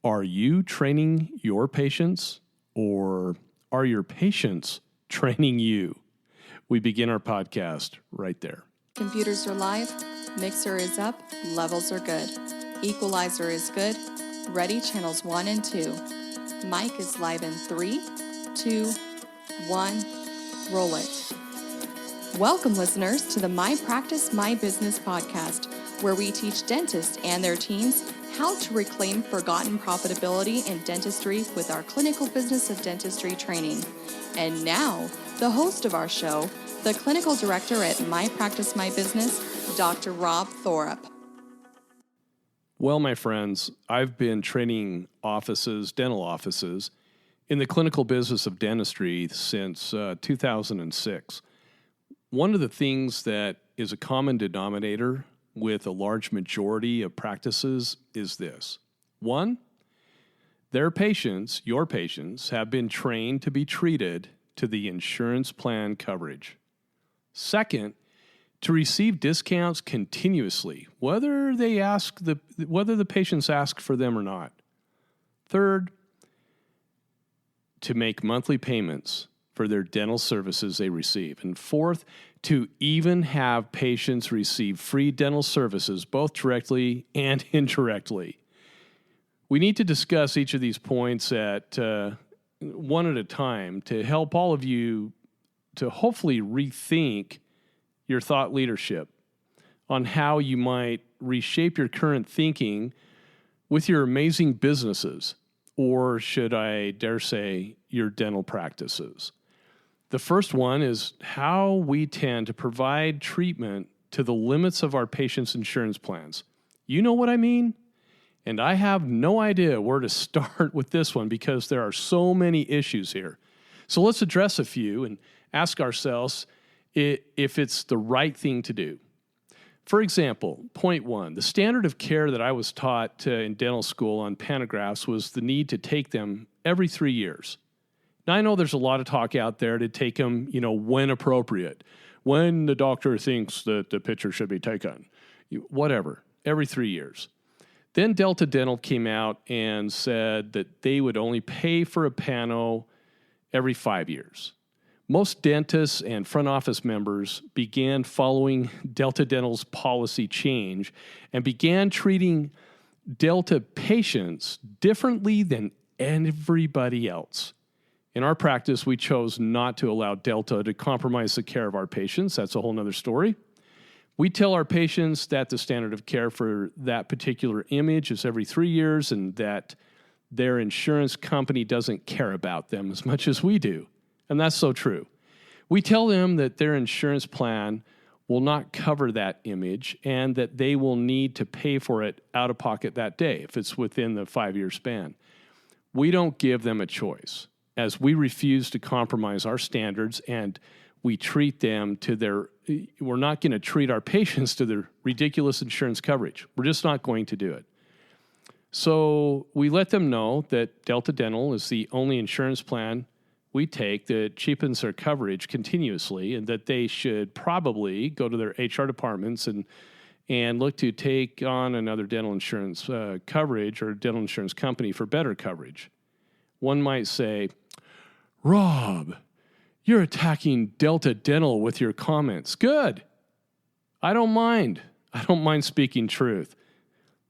Are you training your patients, or are your patients training you? We begin our podcast right there. Computers are live, mixer is up, levels are good. Equalizer is good, ready channels 1 and 2. Mic is live in 3, 2, 1, roll it. Welcome listeners to the My Practice, My Business podcast, where we teach dentists and their teams how to reclaim forgotten profitability in dentistry with our clinical business of dentistry training. And now, the host of our show, the clinical director at My Practice, My Business, Dr. Rob Thorup. Well, my friends, I've been training dental offices, in the clinical business of dentistry since 2006. One of the things that is a common denominator with a large majority of practices is this. One, their patients, your patients, have been trained to be treated to the insurance plan coverage. Second, to receive discounts continuously, whether the patients ask for them or not. Third, to make monthly payments for their dental services they receive. And fourth, to even have patients receive free dental services, both directly and indirectly. We need to discuss each of these points at one at a time to help all of you to hopefully rethink your thought leadership on how you might reshape your current thinking with your amazing businesses, or should I dare say, your dental practices. The first one is how we tend to provide treatment to the limits of our patients' insurance plans. You know what I mean? And I have no idea where to start with this one because there are so many issues here. So let's address a few and ask ourselves if it's the right thing to do. For example, point one, the standard of care that I was taught in dental school on pantographs was the need to take them every 3 years. Now, I know there's a lot of talk out there to take them, when appropriate, when the doctor thinks that the picture should be taken, whatever, every 3 years. Then Delta Dental came out and said that they would only pay for a pano every 5 years. Most dentists and front office members began following Delta Dental's policy change and began treating Delta patients differently than everybody else. In our practice, we chose not to allow Delta to compromise the care of our patients. That's a whole nother story. We tell our patients that the standard of care for that particular image is every 3 years and that their insurance company doesn't care about them as much as we do. And that's so true. We tell them that their insurance plan will not cover that image and that they will need to pay for it out of pocket that day if it's within the 5-year span. We don't give them a choice, as we refuse to compromise our standards and we treat them we're not going to treat our patients to their ridiculous insurance coverage. We're just not going to do it. So we let them know that Delta Dental is the only insurance plan we take that cheapens their coverage continuously and that they should probably go to their HR departments and look to take on another dental insurance coverage or dental insurance company for better coverage. One might say, Rob, you're attacking Delta Dental with your comments. Good. I don't mind. I don't mind speaking truth.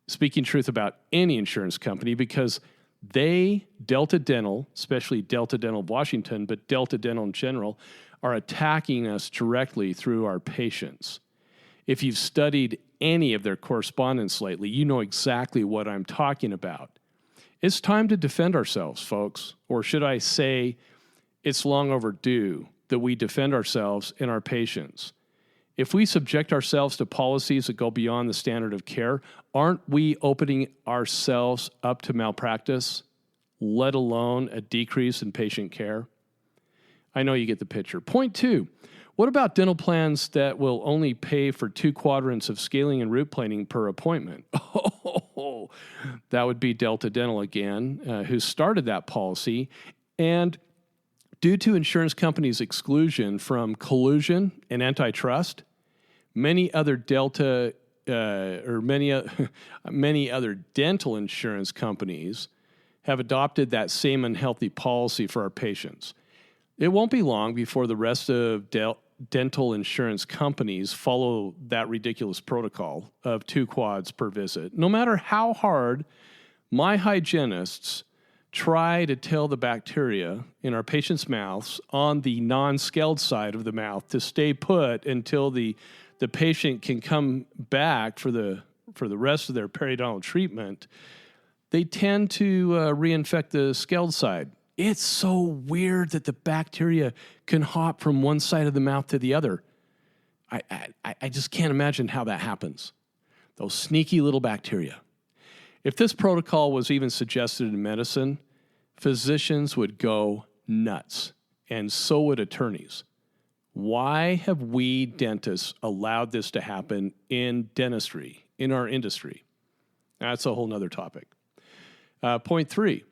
Speaking truth about any insurance company because Delta Dental, especially Delta Dental of Washington, but Delta Dental in general, are attacking us directly through our patients. If you've studied any of their correspondence lately, you know exactly what I'm talking about. It's time to defend ourselves, folks. Or should I say, it's long overdue that we defend ourselves and our patients. If we subject ourselves to policies that go beyond the standard of care, aren't we opening ourselves up to malpractice, let alone a decrease in patient care? I know you get the picture. Point two, what about dental plans that will only pay for 2 quadrants of scaling and root planing per appointment? Oh, that would be Delta Dental again, who started that policy. And due to insurance companies' exclusion from collusion and antitrust, many other many other dental insurance companies have adopted that same unhealthy policy for our patients. It won't be long before the rest of dental insurance companies follow that ridiculous protocol of 2 quads per visit. No matter how hard my hygienists try to tell the bacteria in our patients' mouths on the non-scaled side of the mouth to stay put until the patient can come back for the rest of their periodontal treatment, they tend to reinfect the scaled side. It's so weird that the bacteria can hop from one side of the mouth to the other. I just can't imagine how that happens. Those sneaky little bacteria. If this protocol was even suggested in medicine, physicians would go nuts, and so would attorneys. Why have we dentists allowed this to happen in dentistry, in our industry? That's a whole nother topic. Point 3,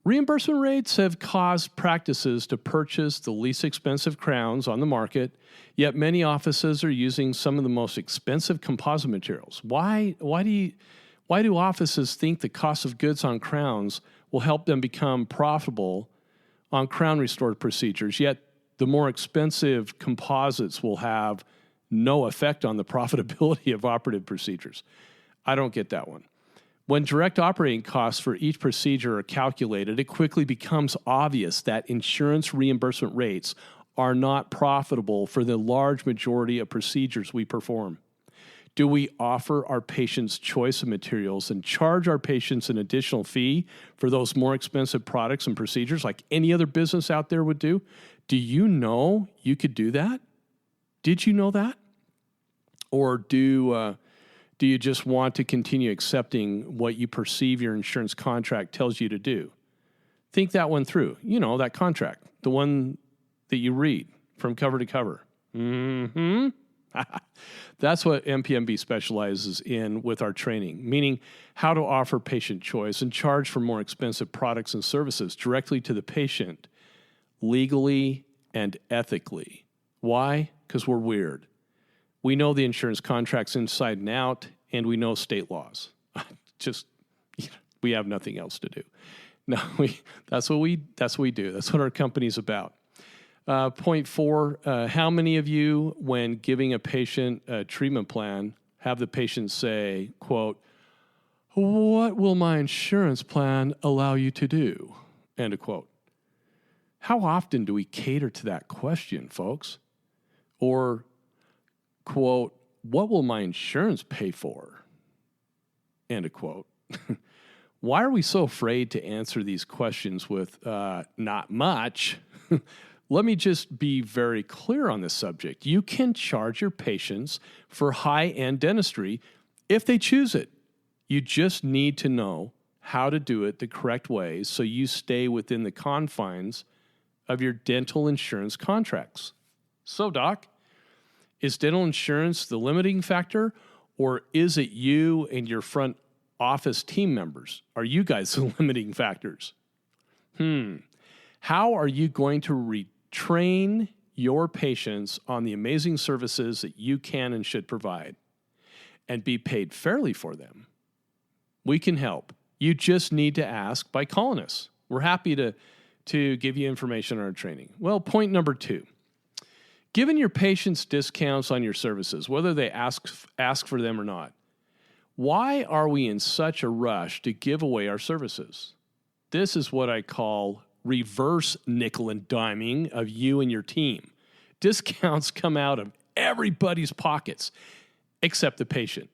reimbursement rates have caused practices to purchase the least expensive crowns on the market, yet many offices are using some of the most expensive composite materials. Why do offices think the cost of goods on crowns will help them become profitable on crown restored procedures, yet the more expensive composites will have no effect on the profitability of operative procedures? I don't get that one. When direct operating costs for each procedure are calculated, it quickly becomes obvious that insurance reimbursement rates are not profitable for the large majority of procedures we perform. Do we offer our patients choice of materials and charge our patients an additional fee for those more expensive products and procedures like any other business out there would do? Do you know you could do that? Did you know that? Or do you just want to continue accepting what you perceive your insurance contract tells you to do? Think that one through. You know, that contract, the one that you read from cover to cover. Mm-hmm. That's what MPMB specializes in with our training, meaning how to offer patient choice and charge for more expensive products and services directly to the patient, legally and ethically. Why? Because we're weird. We know the insurance contracts inside and out, and we know state laws. We have nothing else to do. No, that's what we do. That's what our company's about. Point 4, how many of you, when giving a patient a treatment plan, have the patient say, quote, "What will my insurance plan allow you to do?" End of quote. How often do we cater to that question, folks? Or, quote, "What will my insurance pay for?" End of quote. Why are we so afraid to answer these questions with not much? Let me just be very clear on this subject. You can charge your patients for high-end dentistry if they choose it. You just need to know how to do it the correct way so you stay within the confines of your dental insurance contracts. So, Doc, is dental insurance the limiting factor, or is it you and your front office team members? Are you guys the limiting factors? How are you going to retrain your patients on the amazing services that you can and should provide and be paid fairly for them? We can help. You just need to ask by calling us. We're happy to give you information on our training. Well, point number 2. Giving your patients discounts on your services, whether they ask for them or not. Why are we in such a rush to give away our services? This is what I call reverse nickel and diming of you and your team. Discounts come out of everybody's pockets except the patient.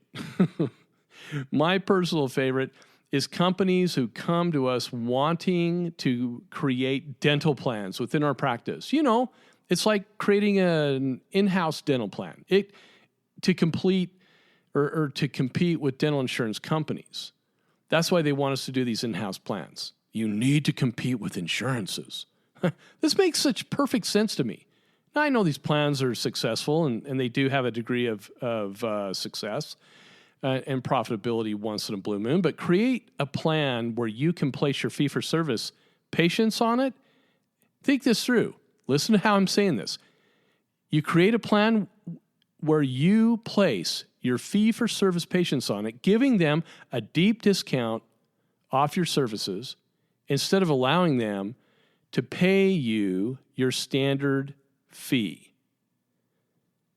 My personal favorite is companies who come to us wanting to create dental plans within our practice. You know, it's like creating an in-house dental plan to compete with dental insurance companies. That's why they want us to do these in-house plans. You need to compete with insurances. This makes such perfect sense to me. Now, I know these plans are successful, and they do have a degree of success and profitability once in a blue moon, but create a plan where you can place your fee-for-service patients on it. Think this through. Listen to how I'm saying this. You create a plan where you place your fee-for-service patients on it, giving them a deep discount off your services, instead of allowing them to pay you your standard fee.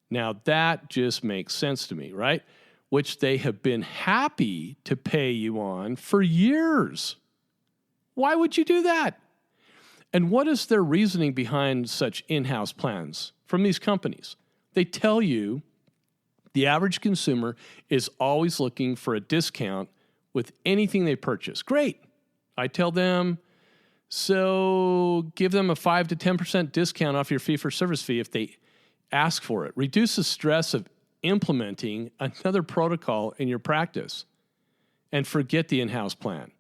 Now, that just makes sense to me, right? Which they have been happy to pay you on for years. Why would you do that? And what is their reasoning behind such in-house plans from these companies? They tell you the average consumer is always looking for a discount with anything they purchase. Great. I tell them, so give them a 5 to 10% discount off your fee-for-service fee if they ask for it. Reduce the stress of implementing another protocol in your practice and forget the in-house plan.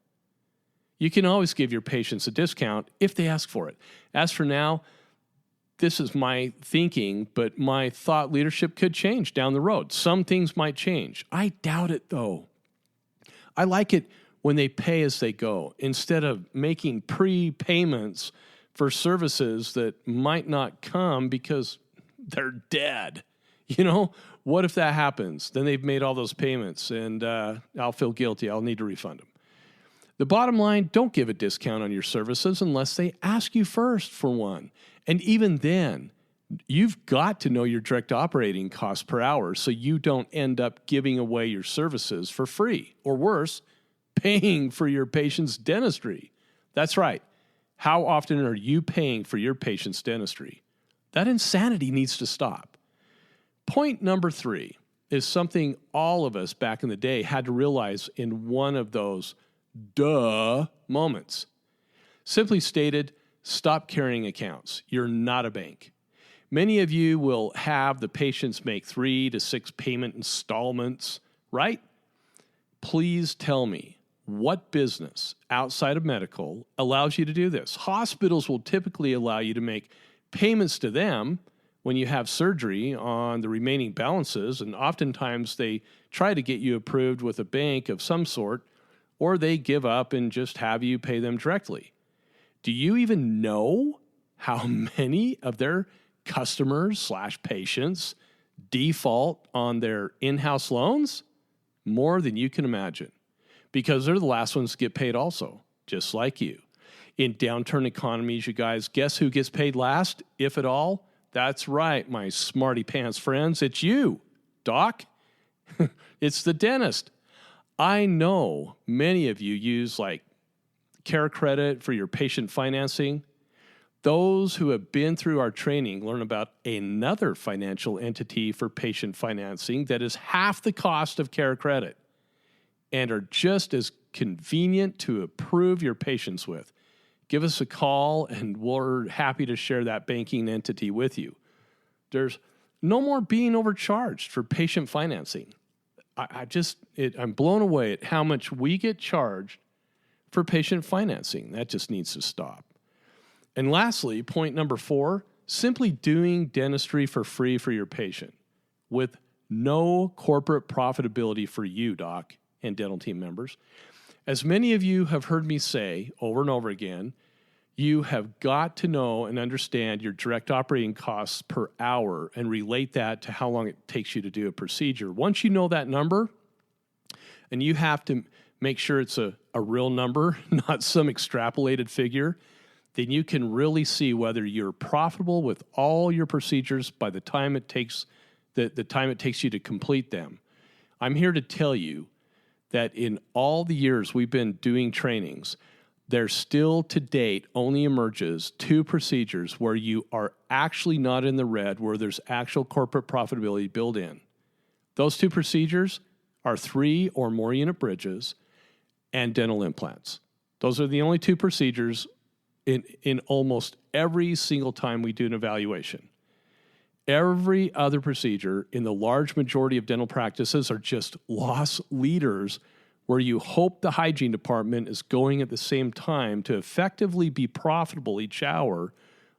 You can always give your patients a discount if they ask for it. As for now, this is my thinking, but my thought leadership could change down the road. Some things might change. I doubt it, though. I like it when they pay as they go instead of making prepayments for services that might not come because they're dead. You know, what if that happens? Then they've made all those payments and I'll feel guilty. I'll need to refund them. The bottom line, don't give a discount on your services unless they ask you first for one. And even then, you've got to know your direct operating costs per hour so you don't end up giving away your services for free, or worse, paying for your patient's dentistry. That's right. How often are you paying for your patient's dentistry? That insanity needs to stop. Point number 3 is something all of us back in the day had to realize in one of those duh moments. Simply stated, stop carrying accounts. You're not a bank. Many of you will have the patients make 3 to 6 payment installments, right? Please tell me, what business outside of medical allows you to do this? Hospitals will typically allow you to make payments to them when you have surgery on the remaining balances, and oftentimes they try to get you approved with a bank of some sort, or they give up and just have you pay them directly. Do you even know how many of their customers/patients default on their in-house loans? More than you can imagine, because they're the last ones to get paid also, just like you. In downturn economies, you guys, guess who gets paid last, if at all? That's right, my smarty pants friends. It's you, doc. It's the dentist. I know many of you use like Care Credit for your patient financing. Those who have been through our training learn about another financial entity for patient financing that is half the cost of Care Credit and are just as convenient to approve your patients with. Give us a call and we're happy to share that banking entity with you. There's no more being overcharged for patient financing. I'm blown away at how much we get charged for patient financing. That just needs to stop. And lastly, point number 4, simply doing dentistry for free for your patient with no corporate profitability for you, doc, and dental team members. As many of you have heard me say over and over again, you have got to know and understand your direct operating costs per hour and relate that to how long it takes you to do a procedure. Once you know that number, and you have to make sure it's a real number, not some extrapolated figure, then you can really see whether you're profitable with all your procedures by the time it takes the time it takes you to complete them. I'm here to tell you that in all the years we've been doing trainings, there still to date only emerges 2 procedures where you are actually not in the red, where there's actual corporate profitability built in. Those 2 procedures are 3 or more unit bridges and dental implants. Those are the only 2 procedures in almost every single time we do an evaluation. Every other procedure in the large majority of dental practices are just loss leaders where you hope the hygiene department is going at the same time to effectively be profitable each hour,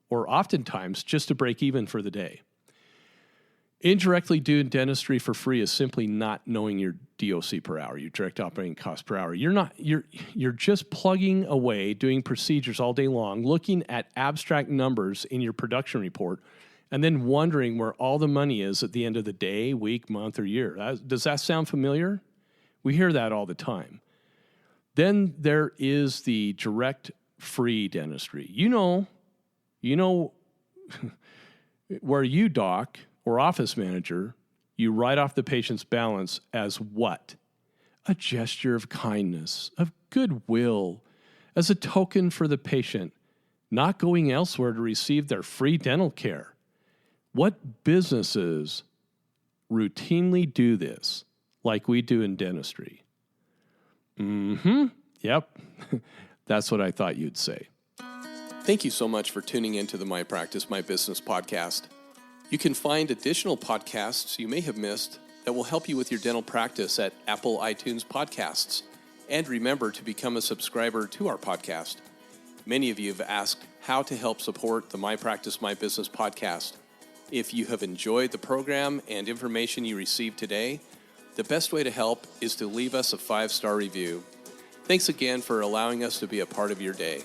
or oftentimes just to break even for the day. Indirectly doing dentistry for free is simply not knowing your DOC per hour, your direct operating cost per hour. You're just plugging away, doing procedures all day long, looking at abstract numbers in your production report, and then wondering where all the money is at the end of the day, week, month, or year. Does that sound familiar? We hear that all the time. Then there is the direct free dentistry. You know where you doc or office manager, you write off the patient's balance as what? A gesture of kindness, of goodwill, as a token for the patient not going elsewhere to receive their free dental care. What businesses routinely do this like we do in dentistry? Yep. That's what I thought you'd say. Thank you so much for tuning into the My Practice, My Business podcast. You can find additional podcasts you may have missed that will help you with your dental practice at Apple iTunes Podcasts. And remember to become a subscriber to our podcast. Many of you have asked how to help support the My Practice, My Business podcast. If you have enjoyed the program and information you received today, the best way to help is to leave us a 5-star review. Thanks again for allowing us to be a part of your day.